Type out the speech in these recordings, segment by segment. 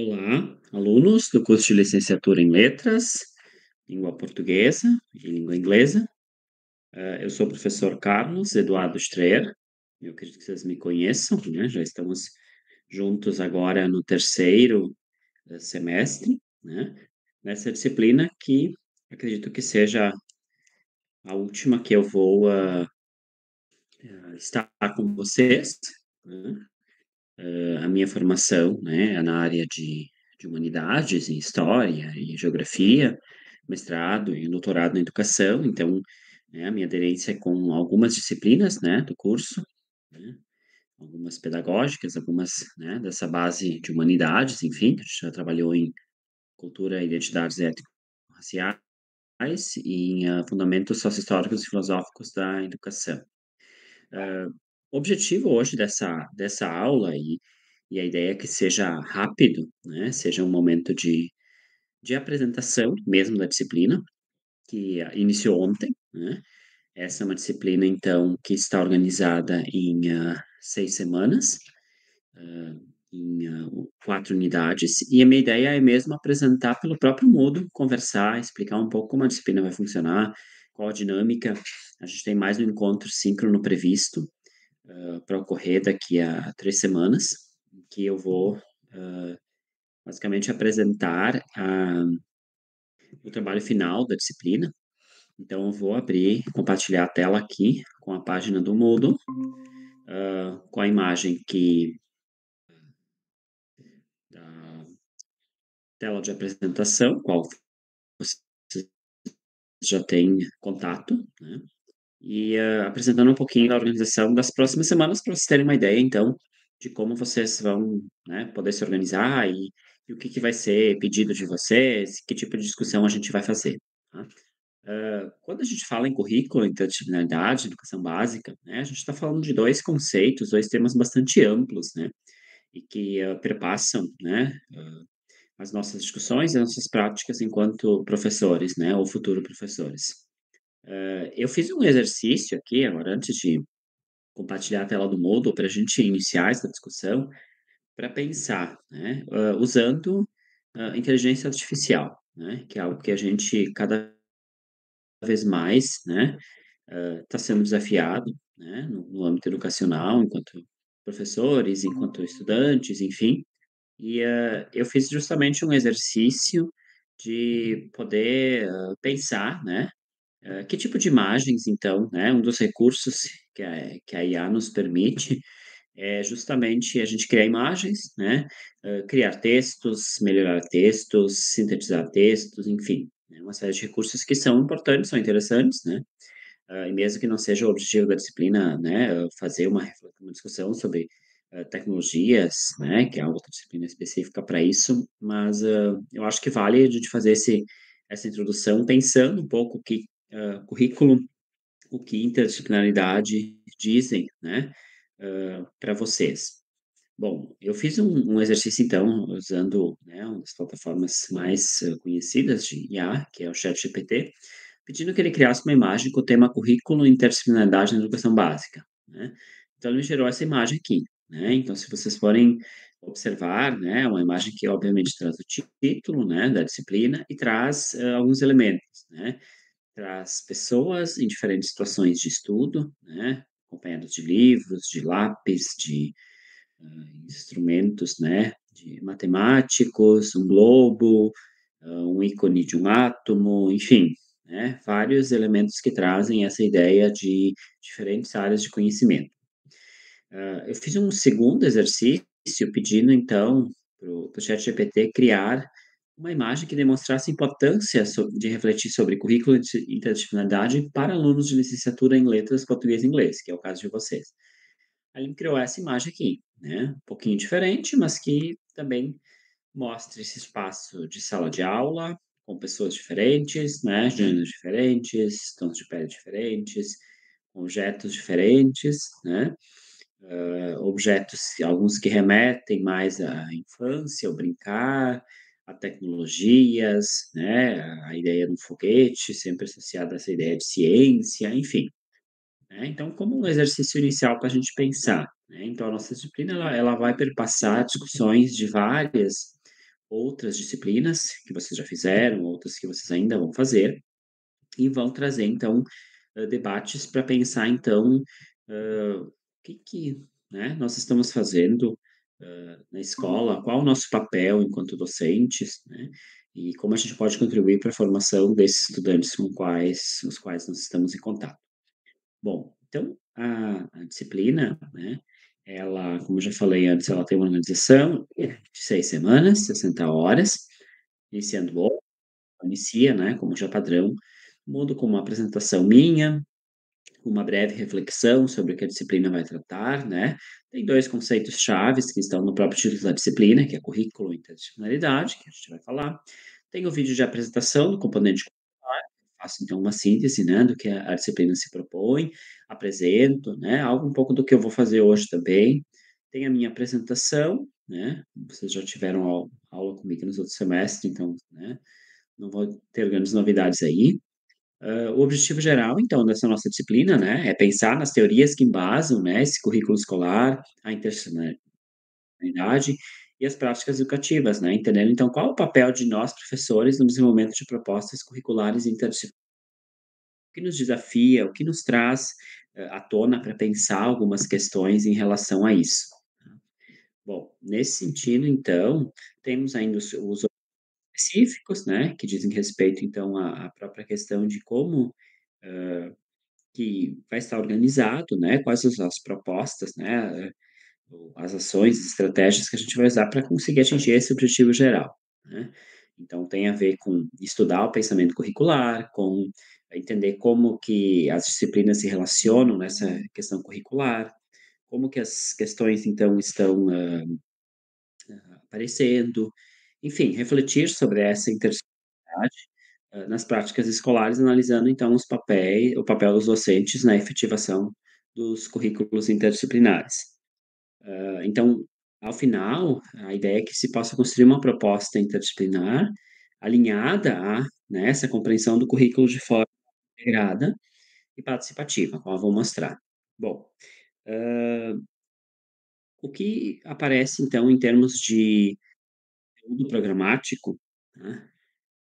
Olá, alunos do curso de licenciatura em Letras, língua portuguesa e língua inglesa. Eu sou o professor Carlos Eduardo Streer. Eu acredito que vocês me conheçam, né? Já estamos juntos agora no terceiro semestre, né? Nessa disciplina que acredito que seja a última que eu vou estar com vocês, né? A minha formação, né, é na área de humanidades, em história e geografia, mestrado e doutorado em educação, então, né, a minha aderência é com algumas disciplinas, né, do curso, né, algumas pedagógicas, algumas, né, dessa base de humanidades, enfim, a gente já trabalhou em cultura, identidades étnico-raciais e em fundamentos socio-históricos e filosóficos da educação. O objetivo hoje dessa aula e a ideia é que seja rápido, né, seja um momento de apresentação mesmo da disciplina, que iniciou ontem, né. Essa é uma disciplina, então, que está organizada em 6 semanas, em 4 unidades, e a minha ideia é mesmo apresentar pelo próprio Moodle, conversar, explicar um pouco como a disciplina vai funcionar, qual a dinâmica. A gente tem mais um encontro síncrono previsto, para ocorrer daqui a 3 semanas, em que eu vou, basicamente apresentar o trabalho final da disciplina. Então eu vou abrir, compartilhar a tela aqui com a página do Moodle, com a imagem que da tela de apresentação, qual você já tem contato, né, e, apresentando um pouquinho da organização das próximas semanas para vocês terem uma ideia, então, de como vocês vão, né, poder se organizar e o que que vai ser pedido de vocês, que tipo de discussão a gente vai fazer, tá. Quando a gente fala em currículo, interdisciplinaridade, educação básica, né, a gente está falando de 2 conceitos, 2 temas bastante amplos, né, e que, perpassam, né, as nossas discussões e as nossas práticas enquanto professores, né, ou futuro professores. Eu fiz um exercício aqui agora antes de compartilhar a tela do Moodle para a gente iniciar essa discussão, para pensar, né, usando inteligência artificial, né, que é algo que a gente cada vez mais, né, está sendo desafiado, né, no âmbito educacional, enquanto professores, enquanto estudantes, enfim. E eu fiz justamente um exercício de poder pensar, né, que tipo de imagens, então, né, um dos recursos que a IA nos permite é justamente a gente criar imagens, né, criar textos, melhorar textos, sintetizar textos, enfim, né, uma série de recursos que são importantes, são interessantes, né, e mesmo que não seja o objetivo da disciplina, né, fazer uma discussão sobre tecnologias, né, que é uma outra disciplina específica para isso, mas eu acho que vale a gente fazer essa introdução pensando um pouco o que currículo, o que interdisciplinaridade dizem, né, para vocês. Bom, eu fiz um exercício então, usando, né, uma das plataformas mais conhecidas de IA, que é o ChatGPT, pedindo que ele criasse uma imagem com o tema currículo e interdisciplinaridade na educação básica, né. Então ele me gerou essa imagem aqui, né, então se vocês forem observar, né, é uma imagem que obviamente traz o título, né, da disciplina e traz, alguns elementos, né. Traz pessoas em diferentes situações de estudo, né, acompanhados de livros, de lápis, de instrumentos, né, de matemáticos, um globo, um ícone de um átomo, enfim, né, vários elementos que trazem essa ideia de diferentes áreas de conhecimento. Eu fiz um segundo exercício pedindo, então, para o ChatGPT criar uma imagem que demonstrasse a importância de refletir sobre currículo e interdisciplinaridade para alunos de licenciatura em letras português e inglês, que é o caso de vocês. Aí ele criou essa imagem aqui, né, um pouquinho diferente, mas que também mostra esse espaço de sala de aula, com pessoas diferentes, né, gêneros diferentes, tons de pele diferentes, objetos diferentes, né, objetos, alguns que remetem mais à infância, ao brincar, a tecnologias, né, a ideia do foguete, sempre associada a essa ideia de ciência, enfim. Né, então, como um exercício inicial para a gente pensar, né, então a nossa disciplina ela vai perpassar discussões de várias outras disciplinas que vocês já fizeram, outras que vocês ainda vão fazer, e vão trazer então, debates para pensar então, o que, né, nós estamos fazendo, na escola, qual o nosso papel enquanto docentes, né, e como a gente pode contribuir para a formação desses estudantes com os quais nós estamos em contato. Bom, então a disciplina, né, ela, como eu já falei antes, ela tem uma organização de 6 semanas, 60 horas, iniciando logo, inicia, né, como já padrão, mundo com uma apresentação minha, uma breve reflexão sobre o que a disciplina vai tratar, né. Tem 2 conceitos chaves que estão no próprio título da disciplina, que é currículo e interdisciplinaridade, que a gente vai falar. Tem o vídeo de apresentação do componente curricular, faço então uma síntese, né, do que a disciplina se propõe, apresento, né, algo um pouco do que eu vou fazer hoje também. Tem a minha apresentação, né, vocês já tiveram aula comigo nos outros semestres, então, né, não vou ter grandes novidades aí. O objetivo geral, então, dessa nossa disciplina, né, é pensar nas teorias que embasam, né, esse currículo escolar, a interdisciplinaridade e as práticas educativas, né, entendendo, então, qual o papel de nós, professores, no desenvolvimento de propostas curriculares interdisciplinares, o que nos desafia, o que nos traz, à tona para pensar algumas questões em relação a isso. Bom, nesse sentido, então, temos ainda os específicos, né, que dizem respeito, então, à própria questão de como, que vai estar organizado, né, quais as propostas, né, as ações, as estratégias que a gente vai usar para conseguir atingir esse objetivo geral, né. Então tem a ver com estudar o pensamento curricular, com entender como que as disciplinas se relacionam nessa questão curricular, como que as questões então estão, aparecendo, enfim, refletir sobre essa interdisciplinaridade, nas práticas escolares, analisando então o papel dos docentes na efetivação dos currículos interdisciplinares. Então, ao final, a ideia é que se possa construir uma proposta interdisciplinar alinhada a, né, essa compreensão do currículo de forma integrada e participativa, como eu vou mostrar. Bom, o que aparece então em termos de conteúdo programático, né,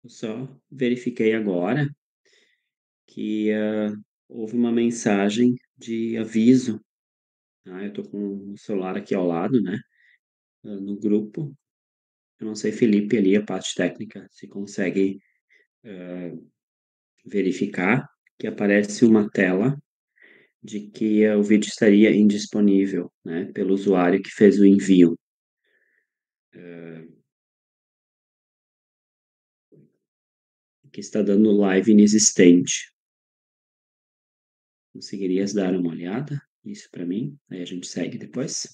eu só verifiquei agora que, houve uma mensagem de aviso, tá, eu estou com o celular aqui ao lado, né, no grupo. Eu não sei, Felipe, ali, a parte técnica, se consegue verificar que aparece uma tela de que, o vídeo estaria indisponível, né, pelo usuário que fez o envio. Que está dando live inexistente. Conseguirias dar uma olhada isso para mim? Aí a gente segue depois.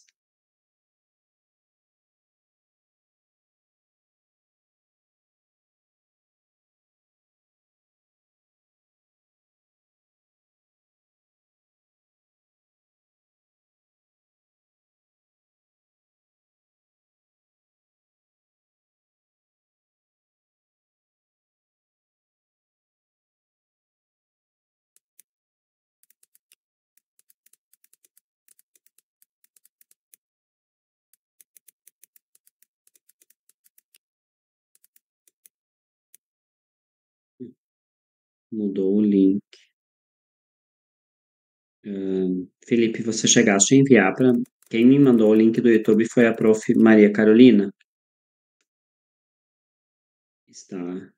Mudou o link. Felipe, você chegaste a enviar para quem me mandou o link do YouTube foi a prof. Maria Carolina. Está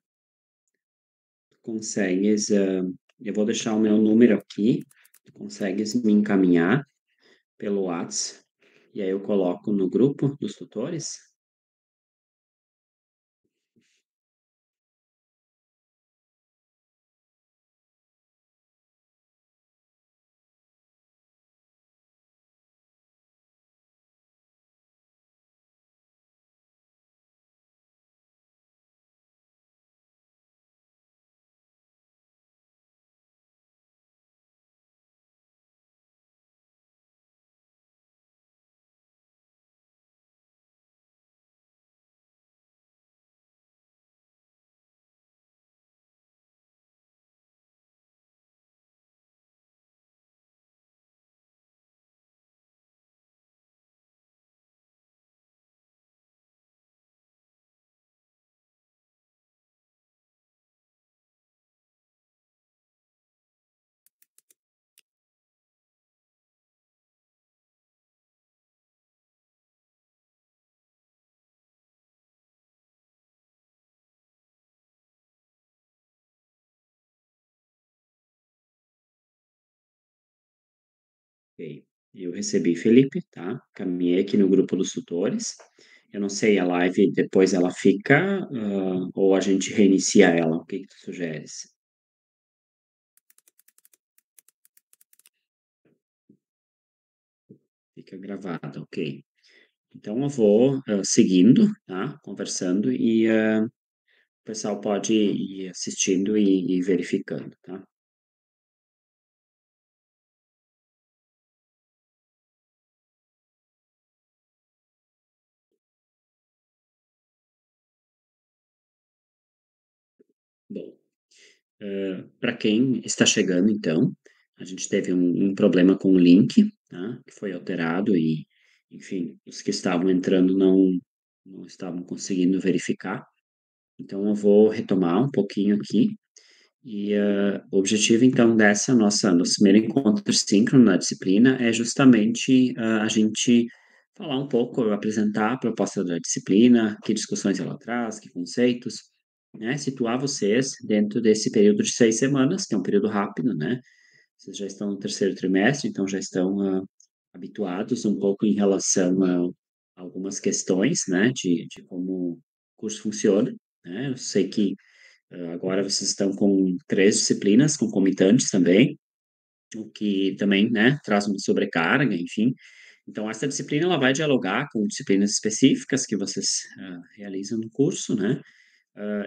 consegues, eu vou deixar o meu número aqui, tu consegues me encaminhar pelo Whats, e aí eu coloco no grupo dos tutores? Ok. Eu recebi, Felipe, tá? Caminhei aqui no grupo dos tutores. Eu não sei, a live depois ela fica, ou a gente reinicia ela? O que que tu sugeres? Fica gravada, ok. Então eu vou seguindo, tá? Conversando e o pessoal pode ir assistindo e verificando, tá? Bom, para quem está chegando, então, a gente teve um problema com o link, tá? Que foi alterado e, enfim, os que estavam entrando não estavam conseguindo verificar. Então, eu vou retomar um pouquinho aqui. E o objetivo, então, dessa nosso primeiro encontro síncrono na disciplina é justamente a gente falar um pouco, apresentar a proposta da disciplina, que discussões ela traz, que conceitos, né? Situar vocês dentro desse período de 6 semanas, que é um período rápido, né? Vocês já estão no terceiro trimestre, então já estão habituados um pouco em relação a algumas questões, né? De como o curso funciona, né? Eu sei que agora vocês estão com 3 disciplinas concomitantes também, o que também, né, traz uma sobrecarga, enfim. Então, essa disciplina ela vai dialogar com disciplinas específicas que vocês realizam no curso, né?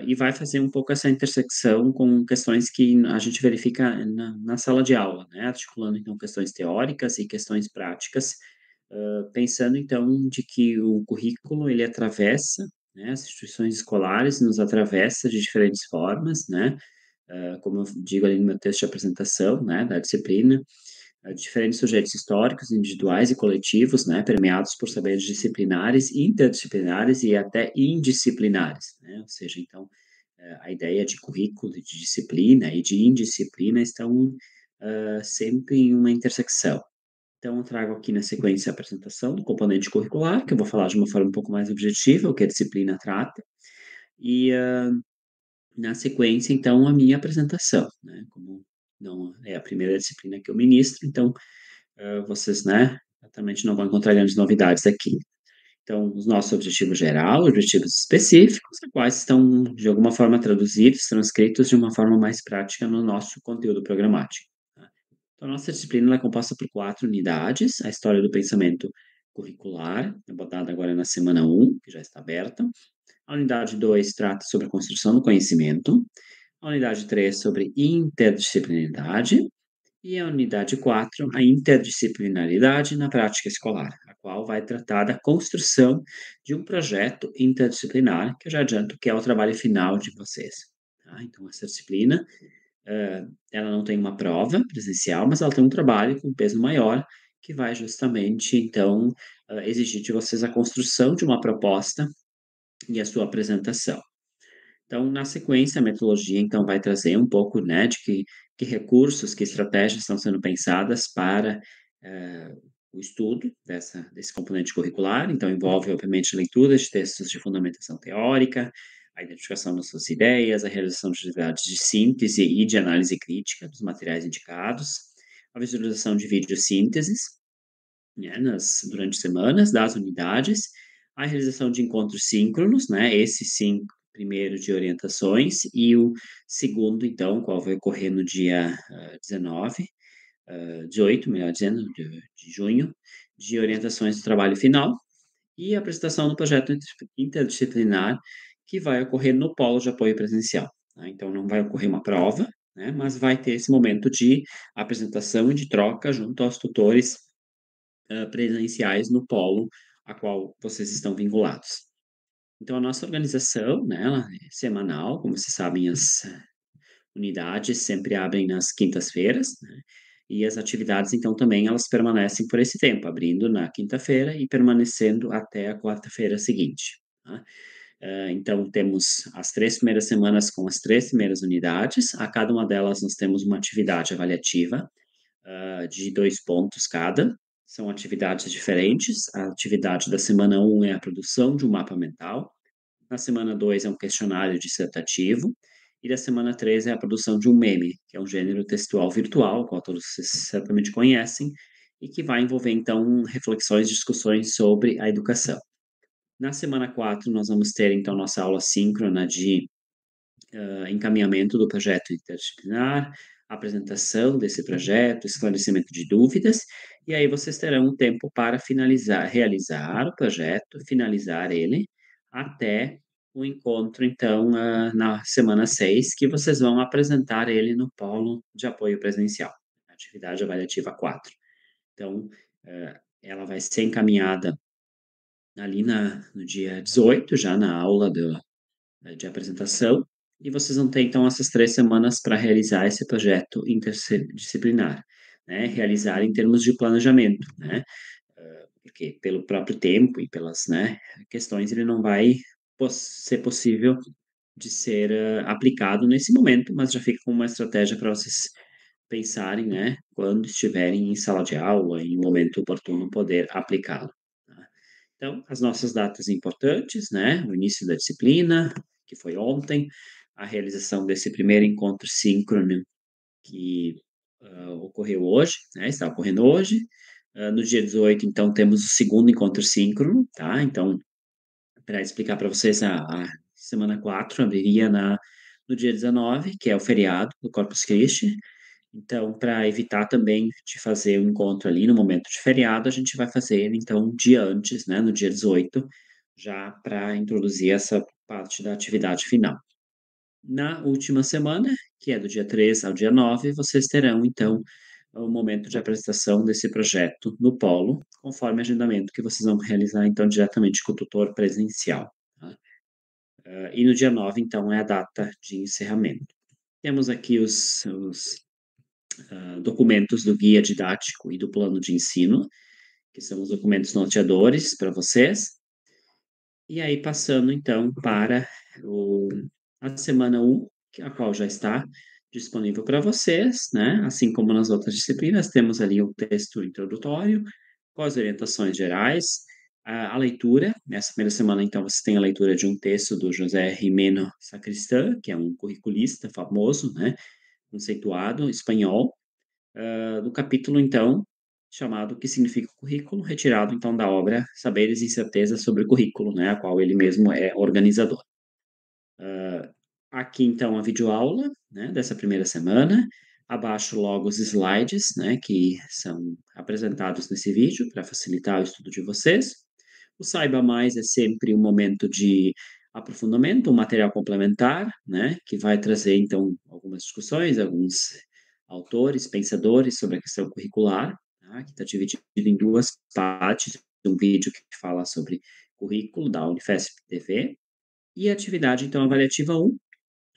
E vai fazer um pouco essa intersecção com questões que a gente verifica na sala de aula, né? Articulando, então, questões teóricas e questões práticas, pensando, então, de que o currículo, ele atravessa, né, as instituições escolares nos atravessa de diferentes formas, né? Como eu digo ali no meu texto de apresentação, né, da disciplina, diferentes sujeitos históricos, individuais e coletivos, né, permeados por saberes disciplinares, interdisciplinares e até indisciplinares, né, ou seja, então, a ideia de currículo, de disciplina e de indisciplina estão sempre em uma intersecção. Então, eu trago aqui na sequência a apresentação do componente curricular, que eu vou falar de uma forma um pouco mais objetiva, o que a disciplina trata, e na sequência, então, a minha apresentação, né? Como não é a primeira disciplina que eu ministro, então, vocês, né, certamente não vão encontrar grandes novidades aqui. Então, os nossos objetivos geral, objetivos específicos, os quais estão, de alguma forma, traduzidos, transcritos de uma forma mais prática no nosso conteúdo programático. Tá? Então, a nossa disciplina ela é composta por 4 unidades, a história do pensamento curricular, abordada agora na semana 1, que já está aberta. A unidade 2 trata sobre a construção do conhecimento. A unidade 3 sobre interdisciplinaridade. E a unidade 4 a interdisciplinaridade na prática escolar, a qual vai tratar da construção de um projeto interdisciplinar, que eu já adianto que é o trabalho final de vocês. Tá? Então, essa disciplina, ela não tem uma prova presencial, mas ela tem um trabalho com peso maior, que vai justamente, então, exigir de vocês a construção de uma proposta e a sua apresentação. Então, na sequência, a metodologia, então, vai trazer um pouco, né, de que recursos, que estratégias estão sendo pensadas para o estudo desse componente curricular. Então, envolve, obviamente, leitura de textos de fundamentação teórica, a identificação das suas ideias, a realização de atividades de síntese e de análise crítica dos materiais indicados, a visualização de vídeo-sínteses, né, durante semanas das unidades, a realização de encontros síncronos, né, esse sim, primeiro de orientações, e o segundo, então, qual vai ocorrer no dia 19, 18, melhor dizendo, de junho, de orientações do trabalho final, e a apresentação do projeto interdisciplinar, que vai ocorrer no polo de apoio presencial. Tá? Então, não vai ocorrer uma prova, né, mas vai ter esse momento de apresentação e de troca junto aos tutores presenciais no polo a qual vocês estão vinculados. Então, a nossa organização, né, ela é semanal, como vocês sabem, as unidades sempre abrem nas quintas-feiras, né, e as atividades, então, também elas permanecem por esse tempo, abrindo na quinta-feira e permanecendo até a quarta-feira seguinte. Tá? Então, temos as 3 primeiras semanas com as 3 primeiras unidades, a cada uma delas nós temos uma atividade avaliativa, de 2 pontos cada. São atividades diferentes. A atividade da semana 1 é a produção de um mapa mental. Na semana 2 é um questionário dissertativo. E da semana 3 é a produção de um meme, que é um gênero textual virtual, qual todos vocês certamente conhecem, e que vai envolver, então, reflexões, discussões sobre a educação. Na semana 4, nós vamos ter, então, nossa aula síncrona de encaminhamento do projeto interdisciplinar, apresentação desse projeto, esclarecimento de dúvidas, e aí vocês terão um tempo para finalizar, realizar o projeto, finalizar ele, até o encontro, então, na semana 6, que vocês vão apresentar ele no polo de apoio presencial, atividade avaliativa 4. Então, ela vai ser encaminhada ali no dia 18, já na aula de apresentação, e vocês vão ter, então, essas 3 semanas para realizar esse projeto interdisciplinar, né? Realizar em termos de planejamento, né? Porque pelo próprio tempo e pelas, né, questões, ele não vai ser possível de ser aplicado nesse momento, mas já fica como uma estratégia para vocês pensarem, né, quando estiverem em sala de aula, em momento oportuno, poder aplicá-lo. Tá? Então, as nossas datas importantes, né, o início da disciplina, que foi ontem, a realização desse primeiro encontro síncrono que ocorreu hoje, né, está ocorrendo hoje. No dia 18, então, temos o segundo encontro síncrono, tá? Então, para explicar para vocês, a semana 4 abriria no dia 19, que é o feriado do Corpus Christi. Então, para evitar também de fazer o encontro ali no momento de feriado, a gente vai fazer ele, então, um dia antes, né, no dia 18, já para introduzir essa parte da atividade final. Na última semana, que é do dia 3 ao dia 9, vocês terão, então, o momento de apresentação desse projeto no polo, conforme o agendamento que vocês vão realizar, então, diretamente com o tutor presencial. Tá? E no dia 9, então, é a data de encerramento. Temos aqui os documentos do guia didático e do plano de ensino, que são os documentos norteadores para vocês. E aí, passando então para a semana 1, a qual já está disponível para vocês, né? Assim como nas outras disciplinas, temos ali o texto introdutório, com as orientações gerais, a leitura. Nessa primeira semana, então, você tem a leitura de um texto do José Gimeno Sacristán, que é um curriculista famoso, né? Conceituado, espanhol, do capítulo, então, chamado Que Significa Currículo, retirado, então, da obra Saberes e Certezas sobre o Currículo, né, a qual ele mesmo é organizador. Aqui, então, a videoaula, né, dessa primeira semana. Abaixo, logo, os slides, né, que são apresentados nesse vídeo, para facilitar o estudo de vocês. O Saiba Mais é sempre um momento de aprofundamento, um material complementar, né, que vai trazer, então, algumas discussões, alguns autores, pensadores sobre a questão curricular, tá, que está dividido em duas partes, um vídeo que fala sobre currículo da Unifesp TV, e a atividade, então, avaliativa 1,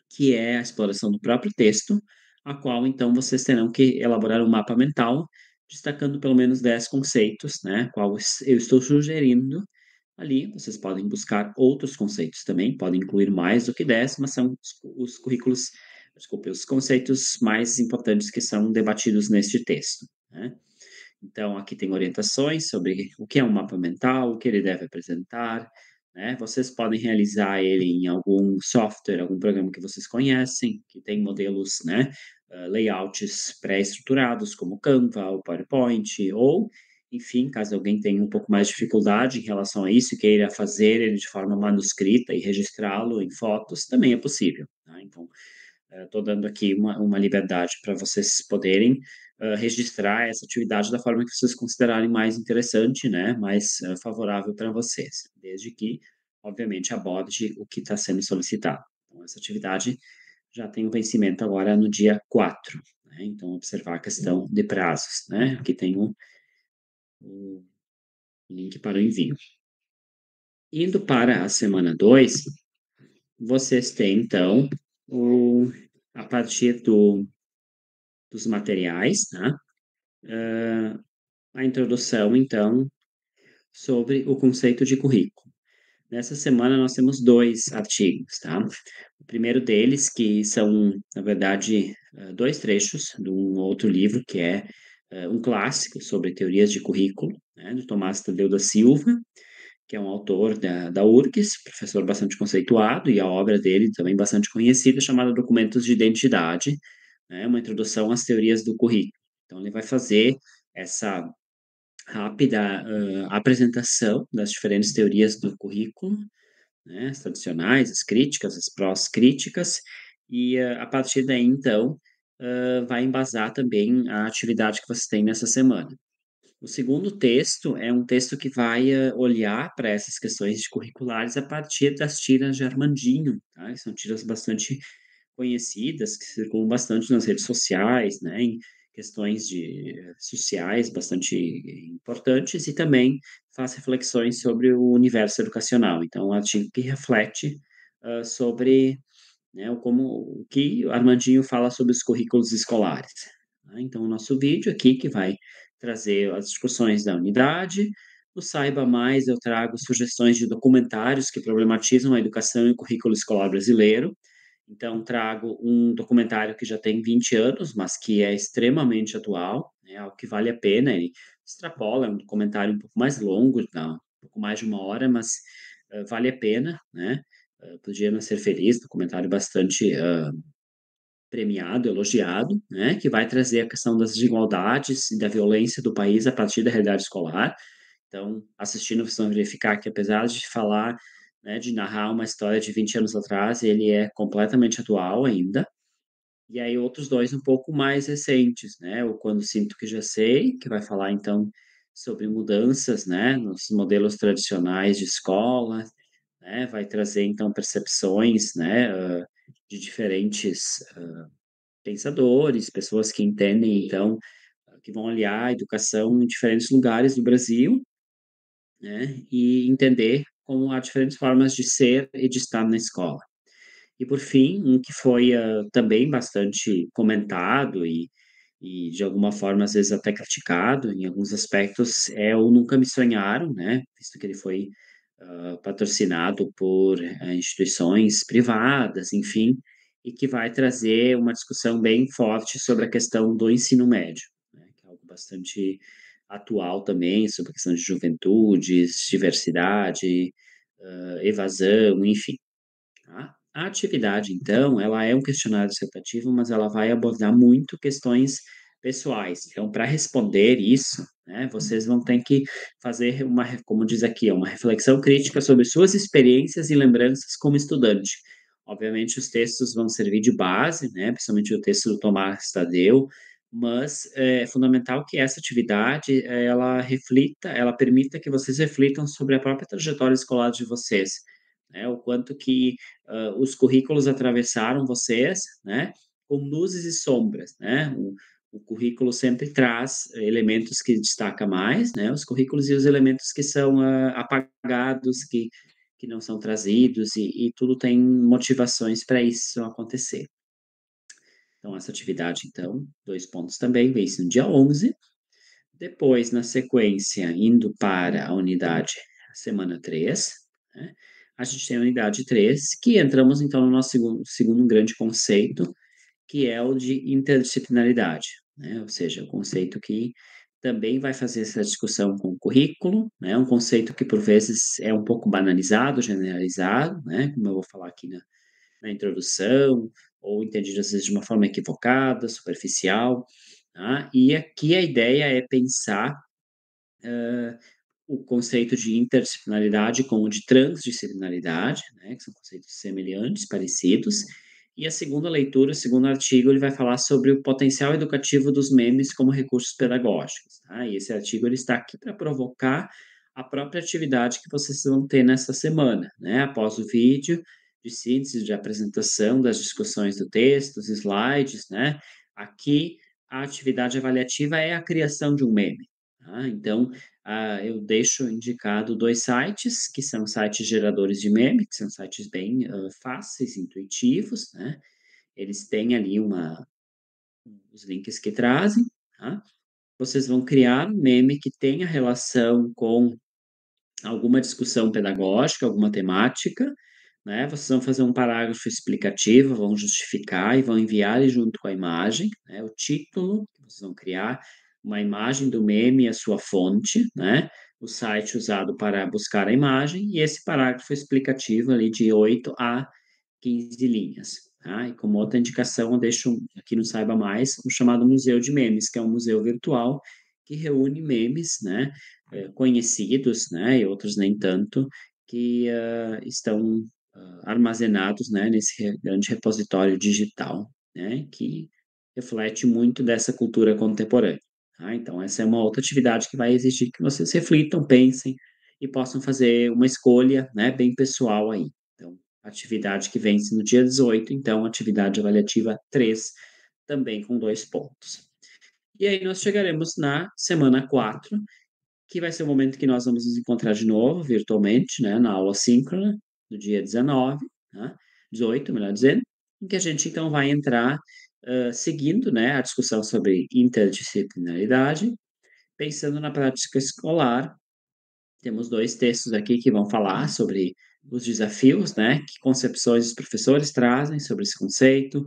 que é a exploração do próprio texto, a qual, então, vocês terão que elaborar um mapa mental, destacando pelo menos 10 conceitos, né, qual eu estou sugerindo ali. Vocês podem buscar outros conceitos também, podem incluir mais do que 10, mas são os currículos, desculpe, os conceitos mais importantes que são debatidos neste texto, né? Então, aqui tem orientações sobre o que é um mapa mental, o que ele deve apresentar, né? Vocês podem realizar ele em algum software, algum programa que vocês conhecem, que tem modelos, né, layouts pré-estruturados, como Canva, ou PowerPoint, ou, enfim, caso alguém tenha um pouco mais de dificuldade em relação a isso e queira fazer ele de forma manuscrita e registrá-lo em fotos, também é possível, tá? Então, estou dando aqui uma liberdade para vocês poderem registrar essa atividade da forma que vocês considerarem mais interessante, né, mais favorável para vocês, desde que, obviamente, aborde o que está sendo solicitado. Então, essa atividade já tem o vencimento agora no dia 4, né, então observar a questão de prazos, né, aqui tem o link para o envio. Indo para a semana 2, vocês têm, então, a partir dos materiais, tá? A introdução, então, sobre o conceito de currículo. Nessa semana nós temos 2 artigos, tá? O primeiro deles, que são, na verdade, 2 trechos de um outro livro, que é um clássico sobre teorias de currículo, né, do Tomás Tadeu da Silva, que é um autor da URGS, professor bastante conceituado, e a obra dele também bastante conhecida, chamada Documentos de Identidade, né, uma introdução às teorias do currículo. Então, ele vai fazer essa rápida, apresentação das diferentes teorias do currículo, né, as tradicionais, as críticas, as prós-críticas, e a partir daí, então, vai embasar também a atividade que você tem nessa semana. O segundo texto é um texto que vai, olhar para essas questões de curriculares a partir das tiras de Armandinho, tá, e são tiras bastante conhecidas, que circulam bastante nas redes sociais, né, em questões sociais bastante importantes, e também faz reflexões sobre o universo educacional. Então, é um artigo que reflete, sobre, né, o que o Armandinho fala sobre os currículos escolares, né. Então o nosso vídeo aqui que vai trazer as discussões da unidade, no Saiba Mais eu trago sugestões de documentários que problematizam a educação e o currículo escolar brasileiro. Então trago um documentário que já tem 20 anos, mas que é extremamente atual, né, algo que vale a pena, ele extrapola, é um documentário um pouco mais longo, dá um pouco mais de 1 hora, mas, vale a pena, né. Podia Não Ser Feliz, documentário bastante, premiado, elogiado, né, que vai trazer a questão das desigualdades e da violência do país a partir da realidade escolar. Então, assistindo, vocês vão verificar que apesar de falar, né, de narrar uma história de 20 anos atrás, ele é completamente atual ainda. E aí outros 2 um pouco mais recentes, né, o Quando Sinto Que Já Sei, que vai falar então sobre mudanças, né, nos modelos tradicionais de escola, né, vai trazer então percepções, né, de diferentes pensadores, pessoas que entendem então, que vão olhar a educação em diferentes lugares do Brasil, né, e entender como há diferentes formas de ser e de estar na escola. E por fim, um que foi, também bastante comentado e de alguma forma, às vezes, até criticado em alguns aspectos, é o Nunca Me Sonharam, né, visto que ele foi, patrocinado por, instituições privadas, enfim, e que vai trazer uma discussão bem forte sobre a questão do ensino médio, né, que é algo bastante atual também, sobre a questão de juventudes, diversidade, evasão, enfim. Tá? A atividade, então, ela é um questionário dissertativo, mas ela vai abordar muito questões pessoais. Então, para responder isso, né, vocês vão ter que fazer como diz aqui, uma reflexão crítica sobre suas experiências e lembranças como estudante. Obviamente, os textos vão servir de base, né, principalmente o texto do Tomás Tadeu, mas é fundamental que essa atividade, ela reflita, ela permita que vocês reflitam sobre a própria trajetória escolar de vocês, né, o quanto que os currículos atravessaram vocês, né, com luzes e sombras, né? O currículo sempre traz elementos que destaca mais, né? Os currículos e os elementos que são apagados, que não são trazidos, e tudo tem motivações para isso acontecer. Então, essa atividade, então, 2 pontos também, vence no dia 11. Depois, na sequência, indo para a unidade semana 3, né, a gente tem a unidade 3, que entramos então no nosso segundo grande conceito, que é o de interdisciplinaridade, né, ou seja, o conceito que também vai fazer essa discussão com o currículo, né, um conceito que por vezes é um pouco banalizado, generalizado, né, como eu vou falar aqui na introdução, ou entendido às vezes de uma forma equivocada, superficial, tá? E aqui a ideia é pensar o conceito de interdisciplinaridade com o de transdisciplinaridade, né, que são conceitos semelhantes, parecidos. E a segunda leitura, o segundo artigo, ele vai falar sobre o potencial educativo dos memes como recursos pedagógicos, tá? E esse artigo ele está aqui para provocar a própria atividade que vocês vão ter nessa semana, né? Após o vídeo de síntese, de apresentação das discussões do texto, os slides, né? Aqui a atividade avaliativa é a criação de um meme, tá? Então, eu deixo indicado 2 sites, que são sites geradores de meme, que são sites bem, fáceis, intuitivos, né. Eles têm ali os links que trazem, tá. Vocês vão criar um meme que tenha relação com alguma discussão pedagógica, alguma temática, né, vocês vão fazer um parágrafo explicativo, vão justificar e vão enviar ele junto com a imagem, né, o título que vocês vão criar, uma imagem do meme e a sua fonte, né, o site usado para buscar a imagem e esse parágrafo explicativo ali de 8 a 15 linhas, tá. E como outra indicação eu deixo aqui no Saiba Mais, o chamado Museu de Memes, que é um museu virtual que reúne memes, né, conhecidos, né, e outros nem tanto, que estão armazenados, né, nesse grande repositório digital, né, que reflete muito dessa cultura contemporânea. Tá? Então, essa é uma outra atividade que vai exigir que vocês reflitam, pensem e possam fazer uma escolha, né, bem pessoal aí. Então, atividade que vence no dia 18, então, atividade avaliativa 3, também com 2 pontos. E aí nós chegaremos na semana 4, que vai ser o momento que nós vamos nos encontrar de novo, virtualmente, né, na aula síncrona, do dia 19, né, 18, melhor dizendo, em que a gente então vai entrar seguindo, né, a discussão sobre interdisciplinaridade, pensando na prática escolar. Temos dois textos aqui que vão falar sobre os desafios, né, que concepções os professores trazem sobre esse conceito,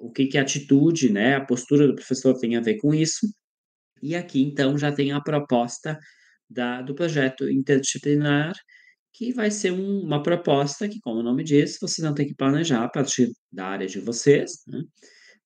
o que que a atitude, né, a postura do professor tem a ver com isso, e aqui, então, já tem a proposta do projeto interdisciplinar, que vai ser uma proposta que, como o nome diz, vocês vão ter que planejar a partir da área de vocês, né,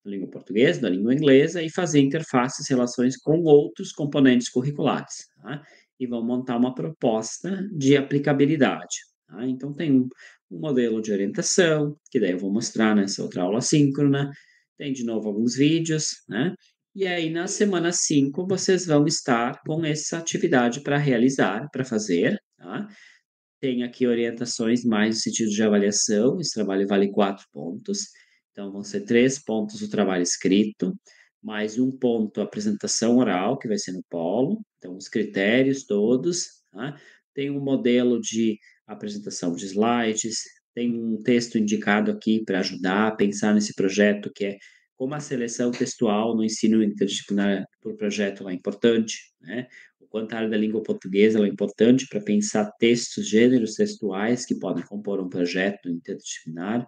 da língua portuguesa, da língua inglesa, e fazer interfaces, relações com outros componentes curriculares, tá? E vão montar uma proposta de aplicabilidade, tá? Então, tem um modelo de orientação, que daí eu vou mostrar nessa outra aula síncrona, tem de novo alguns vídeos, né? E aí, na semana 5 vocês vão estar com essa atividade para realizar, para fazer, tá? Tem aqui orientações mais no sentido de avaliação, esse trabalho vale 4 pontos, então vão ser 3 pontos o trabalho escrito, mais 1 ponto a apresentação oral, que vai ser no polo, então os critérios todos, tá? Tem um modelo de apresentação de slides, tem um texto indicado aqui para ajudar a pensar nesse projeto, que é como a seleção textual no ensino interdisciplinar por projeto é importante, né? O quanto a área da língua portuguesa é importante para pensar textos, gêneros textuais que podem compor um projeto interdisciplinar,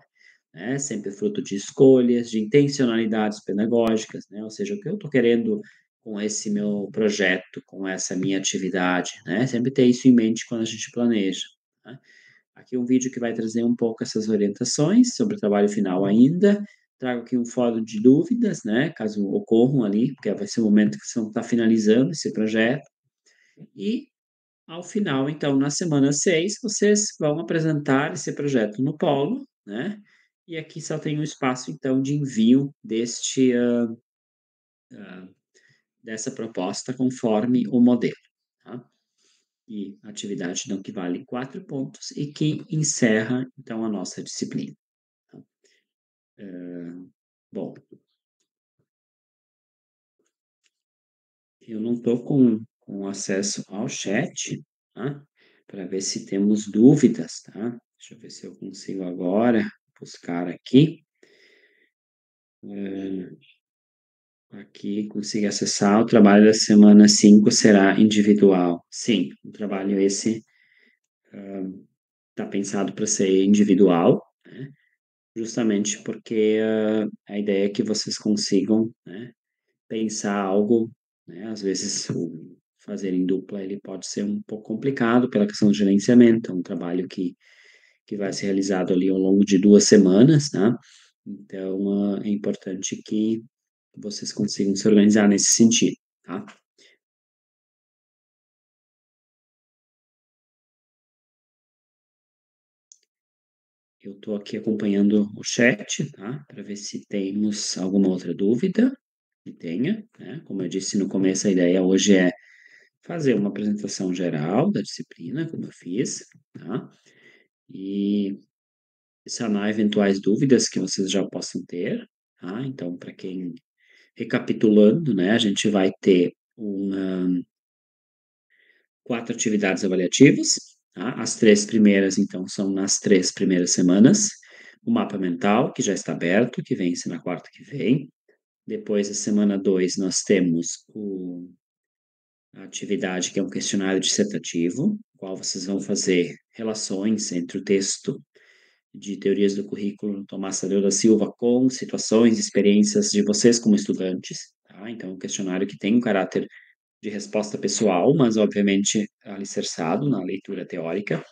né? Sempre fruto de escolhas, de intencionalidades pedagógicas, né? Ou seja, o que eu estou querendo com esse meu projeto, com essa minha atividade, né? Sempre ter isso em mente quando a gente planeja, né? Aqui um vídeo que vai trazer um pouco essas orientações sobre o trabalho final ainda. Trago aqui um fórum de dúvidas, né? Caso ocorram ali, porque vai ser o momento que você está finalizando esse projeto. E, ao final, então, na semana 6 vocês vão apresentar esse projeto no polo, né? E aqui só tem um espaço, então, de envio dessa proposta conforme o modelo, tá? E atividade, então, que vale 4 pontos e que encerra, então, a nossa disciplina, tá? Bom, eu não estou com acesso ao chat, tá? Para ver se temos dúvidas, tá? Deixa eu ver se eu consigo agora buscar aqui. Aqui consigo acessar. O trabalho da semana 5 será individual. Sim, o trabalho esse está pensado para ser individual, né? Justamente porque a ideia é que vocês consigam, né, pensar algo, né? Às vezes o fazer em dupla ele pode ser um pouco complicado pela questão do gerenciamento. É um trabalho que vai ser realizado ali ao longo de 2 semanas, tá? Então, é importante que vocês consigam se organizar nesse sentido, tá? Eu estou aqui acompanhando o chat, tá? Para ver se temos alguma outra dúvida que tenha, né? Como eu disse no começo, a ideia hoje é fazer uma apresentação geral da disciplina, como eu fiz, tá? E sanar eventuais dúvidas que vocês já possam ter, tá? Então, para quem recapitulando, né, a gente vai ter 4 atividades avaliativas, tá? As 3 primeiras, então, são nas 3 primeiras semanas. O mapa mental, que já está aberto, que vence na quarta que vem. Depois, a semana 2, nós temos a atividade que é um questionário dissertativo, qual vocês vão fazer relações entre o texto de teorias do currículo Tomás Tadeu da Silva com situações, experiências de vocês como estudantes, tá? Então, é um questionário que tem um caráter de resposta pessoal, mas obviamente alicerçado na leitura teórica.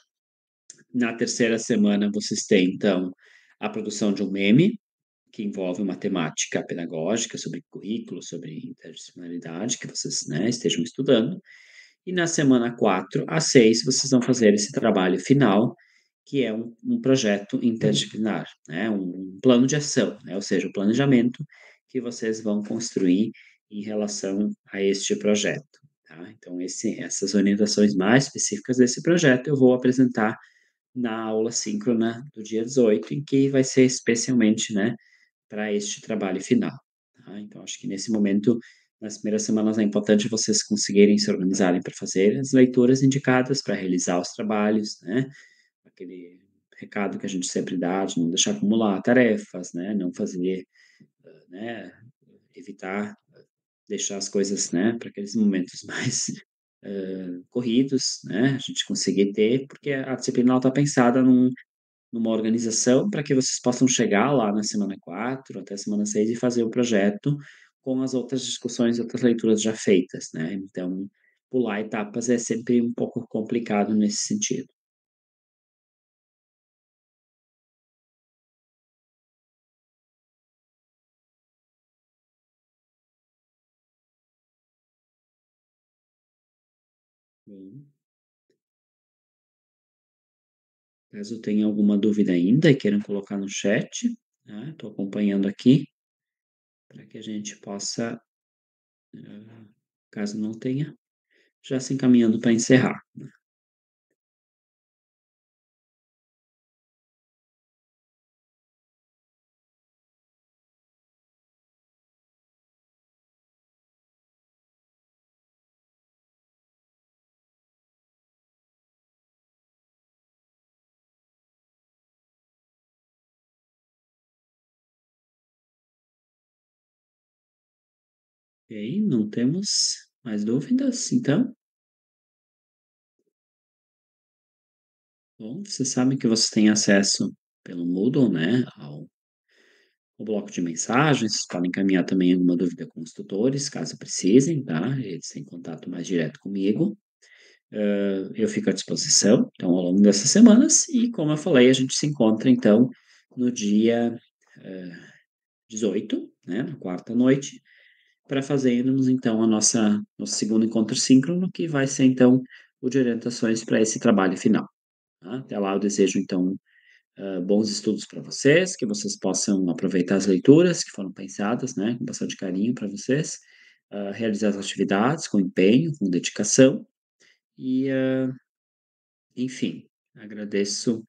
Na terceira semana, vocês têm, então, a produção de um meme, que envolve uma temática pedagógica sobre currículo, sobre interdisciplinaridade, que vocês, né, estejam estudando. E na semana 4 a 6 vocês vão fazer esse trabalho final, que é um projeto interdisciplinar, né, um plano de ação, né, ou seja, o planejamento que vocês vão construir em relação a este projeto, tá. Então essas orientações mais específicas desse projeto eu vou apresentar na aula síncrona do dia 18, em que vai ser especialmente, né, para este trabalho final, tá. Então acho que nesse momento, nas primeiras semanas, é importante vocês conseguirem se organizarem para fazer as leituras indicadas, para realizar os trabalhos, né, aquele recado que a gente sempre dá de não deixar acumular tarefas, né, não fazer, né, evitar deixar as coisas, né, para aqueles momentos mais, corridos, né, a gente conseguir ter, porque a disciplina ela está pensada numa organização para que vocês possam chegar lá na semana 4 até a semana 6 e fazer o projeto com as outras discussões e outras leituras já feitas, né. Então, pular etapas é sempre um pouco complicado nesse sentido. Hum. Caso tenha alguma dúvida ainda e queiram colocar no chat, tá, estou acompanhando aqui, para que a gente possa, caso não tenha, já se encaminhando para encerrar. Ok, não temos mais dúvidas, então? Bom, vocês sabem que vocês têm acesso pelo Moodle, né, ao o bloco de mensagens, vocês podem encaminhar também alguma dúvida com os tutores, caso precisem, tá? Eles têm contato mais direto comigo. Eu fico à disposição, então, ao longo dessas semanas, e como eu falei, a gente se encontra, então, no dia, eh, 18, né, na quarta noite, para fazermos, então, a nosso segundo encontro síncrono, que vai ser, então, o de orientações para esse trabalho final, tá? Até lá eu desejo, então, bons estudos para vocês, que vocês possam aproveitar as leituras que foram pensadas, né, com bastante carinho para vocês, realizar as atividades com empenho, com dedicação e, enfim, agradeço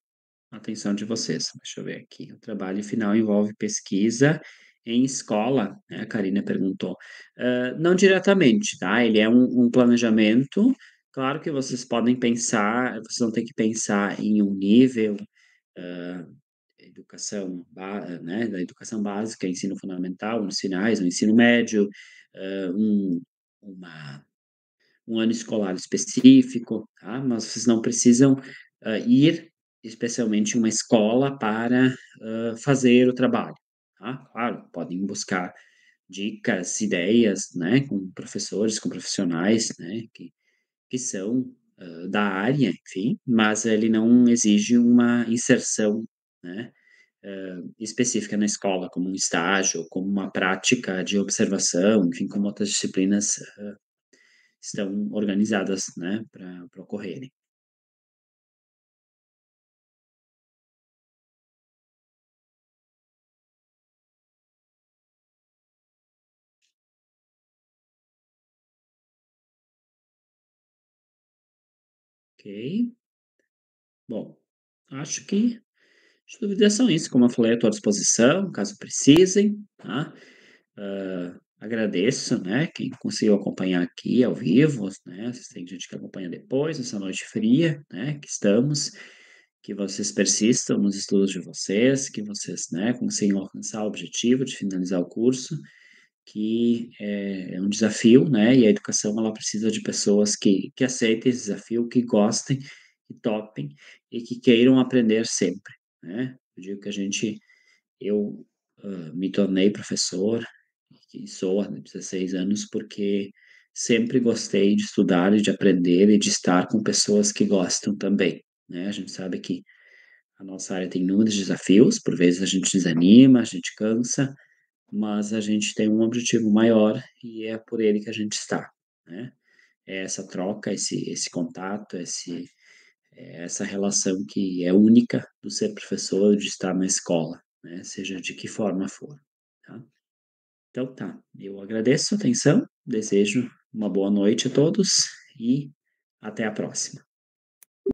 a atenção de vocês. Deixa eu ver aqui. O trabalho final envolve pesquisa em escola, né? A Karina perguntou. Não diretamente, tá? Ele é um planejamento. Claro que vocês podem pensar, vocês vão ter que pensar em um nível, hã, né, da educação básica, ensino fundamental, nos finais, no ensino médio, hã, um uma um ano escolar específico, tá, mas vocês não precisam, ir especialmente em uma escola para, fazer o trabalho, tá. Claro, podem buscar dicas, ideias, né, com professores, com profissionais, né, que são, da área, enfim, mas ele não exige uma inserção, né, específica na escola, como um estágio, como uma prática de observação, enfim, como outras disciplinas, estão organizadas, né, para ocorrerem. Ok. Bom, acho que as dúvidas são isso, como eu falei, eu estou à disposição, caso precisem, tá. Agradeço, né, quem conseguiu acompanhar aqui ao vivo, né, se tem gente que acompanha depois, nessa noite fria, né, que estamos, que vocês persistam nos estudos de vocês, que vocês, né, consigam alcançar o objetivo de finalizar o curso, que é um desafio, né, e a educação ela precisa de pessoas que aceitem esse desafio, que gostem, que topem e que queiram aprender sempre, né. Eu digo que eu, me tornei professor, e sou há 16 anos, porque sempre gostei de estudar e de aprender e de estar com pessoas que gostam também, né. A gente sabe que A nossa área tem inúmeros desafios, por vezes a gente desanima, a gente cansa, mas a gente tem um objetivo maior e é por ele que a gente está, né. É essa troca, esse contato, essa relação que é única do ser professor, de estar na escola, né, seja de que forma for, tá. Então tá, eu agradeço a atenção, desejo uma boa noite a todos e até a próxima.